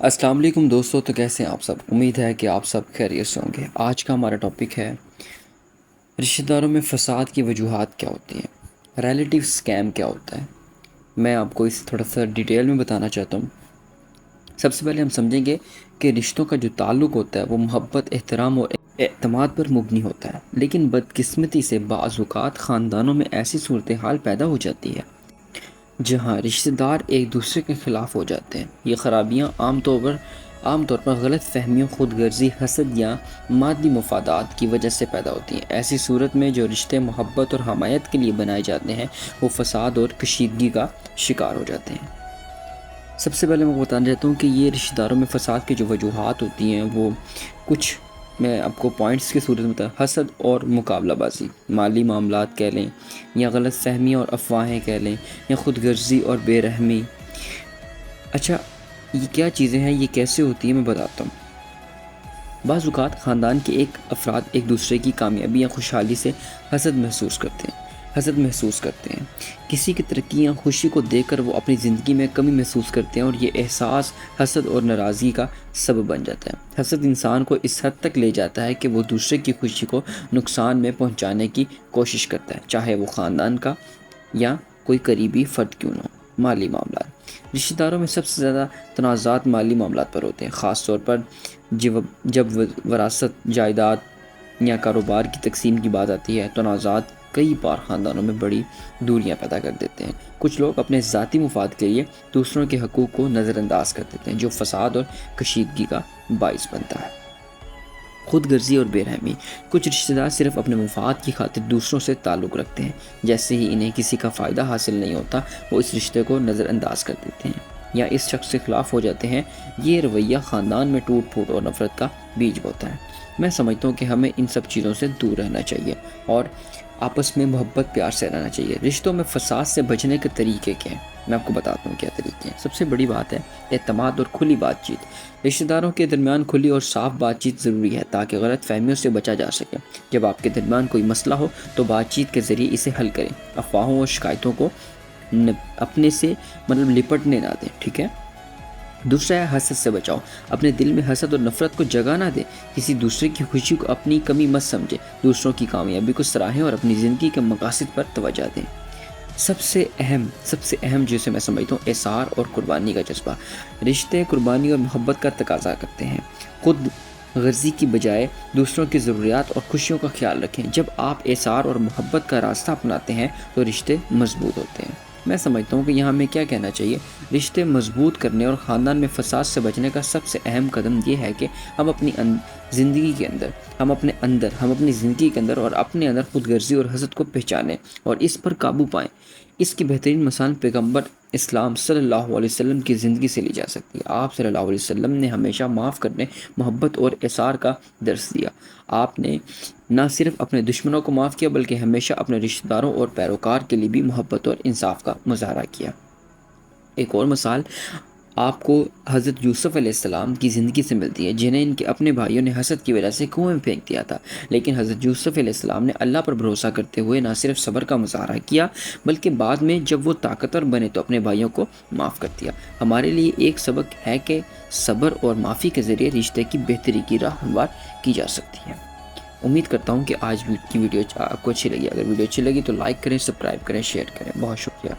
السلام علیکم دوستو، تو کیسے ہیں آپ سب؟ امید ہے کہ آپ سب خیریت سے ہوں گے۔ آج کا ہمارا ٹاپک ہے رشتہ داروں میں فساد کی وجوہات کیا ہوتی ہیں، ریلیٹیو اسکیم کیا ہوتا ہے۔ میں آپ کو اس تھوڑا سا ڈیٹیل میں بتانا چاہتا ہوں۔ سب سے پہلے ہم سمجھیں گے کہ رشتوں کا جو تعلق ہوتا ہے وہ محبت، احترام اور اعتماد پر مبنی ہوتا ہے، لیکن بدقسمتی سے بعض اوقات خاندانوں میں ایسی صورتحال پیدا ہو جاتی ہے جہاں رشتہ دار ایک دوسرے کے خلاف ہو جاتے ہیں۔ یہ خرابیاں عام طور پر غلط فہمیوں، خود غرضی، حسد یا مادی مفادات کی وجہ سے پیدا ہوتی ہیں۔ ایسی صورت میں جو رشتے محبت اور حمایت کے لیے بنائے جاتے ہیں وہ فساد اور کشیدگی کا شکار ہو جاتے ہیں۔ سب سے پہلے میں بتانا چاہتا ہوں کہ یہ رشتہ داروں میں فساد کی جو وجوہات ہوتی ہیں وہ کچھ میں آپ کو پوائنٹس کی صورت میں بتا۔ حسد اور مقابلہ بازی، مالی معاملات کہہ لیں، یا غلط فہمی اور افواہیں کہہ لیں، یا خود غرضی اور بے رحمی۔ اچھا، یہ کیا چیزیں ہیں، یہ کیسے ہوتی ہیں، میں بتاتا ہوں۔ بعض اوقات خاندان کے افراد ایک دوسرے کی کامیابی یا خوشحالی سے حسد محسوس کرتے ہیں۔ کسی کی ترقی یا خوشی کو دیکھ کر وہ اپنی زندگی میں کمی محسوس کرتے ہیں، اور یہ احساس حسد اور ناراضگی کا سبب بن جاتا ہے۔ حسد انسان کو اس حد تک لے جاتا ہے کہ وہ دوسرے کی خوشی کو نقصان میں پہنچانے کی کوشش کرتا ہے، چاہے وہ خاندان کا یا کوئی قریبی فرد کیوں نہ ہو۔ مالی معاملات، رشتہ داروں میں سب سے زیادہ تنازعات مالی معاملات پر ہوتے ہیں، خاص طور پر جب وراثت، جائیداد یا کاروبار کی تقسیم کی بات آتی ہے۔ تنازعات کئی بار خاندانوں میں بڑی دوریاں پیدا کر دیتے ہیں۔ کچھ لوگ اپنے ذاتی مفاد کے لیے دوسروں کے حقوق کو نظر انداز کر دیتے ہیں، جو فساد اور کشیدگی کا باعث بنتا ہے۔ خود غرضی اور بے رحمی، کچھ رشتہ دار صرف اپنے مفاد کی خاطر دوسروں سے تعلق رکھتے ہیں۔ جیسے ہی انہیں کسی کا فائدہ حاصل نہیں ہوتا، وہ اس رشتے کو نظر انداز کر دیتے ہیں یا اس شخص کے خلاف ہو جاتے ہیں۔ یہ رویہ خاندان میں ٹوٹ پھوٹ اور نفرت کا بیج بوتا ہے۔ میں سمجھتا ہوں کہ ہمیں ان سب چیزوں سے دور رہنا چاہیے اور آپس میں محبت پیار سے رہنا چاہیے۔ رشتوں میں فساد سے بچنے کے طریقے کیا ہیں، میں آپ کو بتاتا ہوں کیا طریقے ہیں۔ سب سے بڑی بات ہے اعتماد اور کھلی بات چیت۔ رشتہ داروں کے درمیان کھلی اور صاف بات چیت ضروری ہے تاکہ غلط فہمیوں سے بچا جا سکے۔ جب آپ کے درمیان کوئی مسئلہ ہو تو بات چیت کے ذریعے اسے حل کریں، افواہوں اور شکایتوں کو اپنے سے لپٹنے نہ دیں، ٹھیک ہے۔ دوسرا ہے حسد سے بچاؤ، اپنے دل میں حسد اور نفرت کو جگہ نہ دیں۔ کسی دوسرے کی خوشی کو اپنی کمی مت سمجھیں، دوسروں کی کامیابی کو سراہیں اور اپنی زندگی کے مقاصد پر توجہ دیں۔ سب سے اہم جسے میں سمجھتا ہوں احسار اور قربانی کا جذبہ۔ رشتے قربانی اور محبت کا تقاضا کرتے ہیں۔ خود غرضی کی بجائے دوسروں کی ضروریات اور خوشیوں کا خیال رکھیں۔ جب آپ احسار اور محبت کا راستہ اپناتے ہیں تو رشتے مضبوط ہوتے ہیں۔ میں سمجھتا ہوں کہ یہاں ہمیں کیا کہنا چاہیے، رشتے مضبوط کرنے اور خاندان میں فساد سے بچنے کا سب سے اہم قدم یہ ہے کہ ہم اپنی زندگی کے اندر اور اپنے اندر خود غرضی اور حسد کو پہچانیں اور اس پر قابو پائیں۔ اس کی بہترین مثال پیغمبر اسلام صلی اللہ علیہ وسلم کی زندگی سے لی جا سکتی ہے۔ آپ صلی اللہ علیہ وسلم نے ہمیشہ معاف کرنے، محبت اور احسار کا درس دیا۔ آپ نے نہ صرف اپنے دشمنوں کو معاف کیا بلکہ ہمیشہ اپنے رشتہ داروں اور پیروکار کے لیے بھی محبت اور انصاف کا مظاہرہ کیا۔ ایک اور مثال آپ کو حضرت یوسف علیہ السلام کی زندگی سے ملتی ہے، جنہیں ان کے اپنے بھائیوں نے حسد کی وجہ سے کنویں میں پھینک دیا تھا، لیکن حضرت یوسف علیہ السلام نے اللہ پر بھروسہ کرتے ہوئے نہ صرف صبر کا مظاہرہ کیا بلکہ بعد میں جب وہ طاقتور بنے تو اپنے بھائیوں کو معاف کر دیا۔ ہمارے لیے ایک سبق ہے کہ صبر اور معافی کے ذریعے رشتے کی بہتری کی راہ ہموار کی جا سکتی ہے۔ امید کرتا ہوں کہ آج کی ویڈیو آپ کو اچھی لگی۔ اگر ویڈیو اچھی لگی تو لائک کریں، سبسکرائب کریں، شیئر کریں۔ بہت شکریہ۔